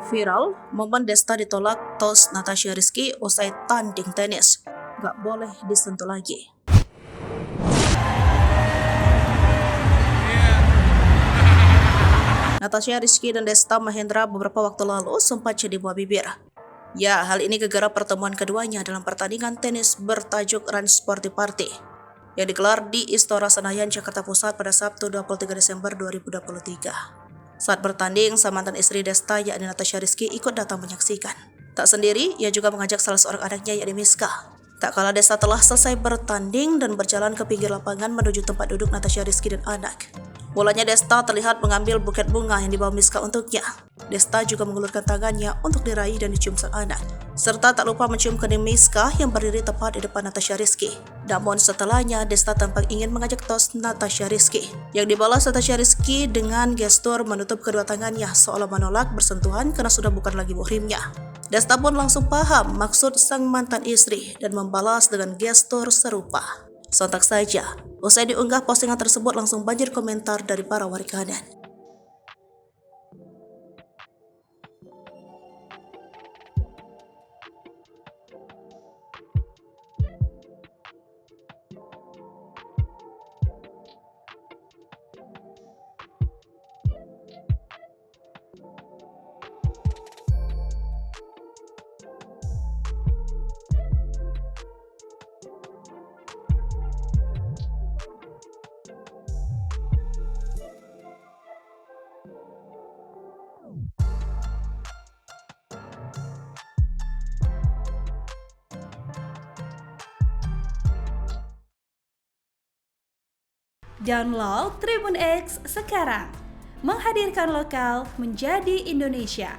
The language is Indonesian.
Viral, momen Desta ditolak tos Natasha Rizky usai tanding tenis. Gak boleh disentuh lagi. Natasha Rizky dan Desta Mahendra beberapa waktu lalu sempat jadi buah bibir. Ya, hal ini gegara pertemuan keduanya dalam pertandingan tenis bertajuk Run Sporty Party yang digelar di Istora Senayan, Jakarta Pusat pada Sabtu 23 Desember 2023. Saat bertanding, sang mantan istri Desta yakni Natasha Rizky ikut datang menyaksikan. Tak sendiri, ia juga mengajak salah seorang anaknya yakni Miska. Tak kala Desta telah selesai bertanding dan berjalan ke pinggir lapangan menuju tempat duduk Natasha Rizky dan anak. Mulanya Desta terlihat mengambil buket bunga yang dibawa Miska untuknya. Desta juga mengulurkan tangannya untuk diraih dan dicium sang anak, serta tak lupa mencium kening Miska yang berdiri tepat di depan Natasha Rizky. Namun setelahnya, Desta tampak ingin mengajak tos Natasha Rizky, yang dibalas Natasha Rizky dengan gestur menutup kedua tangannya seolah menolak bersentuhan karena sudah bukan lagi muhrimnya. Desta pun langsung paham maksud sang mantan istri dan membalas dengan gestur serupa. Sontak saja, usai diunggah postingan tersebut langsung banjir komentar dari para warganet. Download Tribun X sekarang, menghadirkan lokal menjadi Indonesia.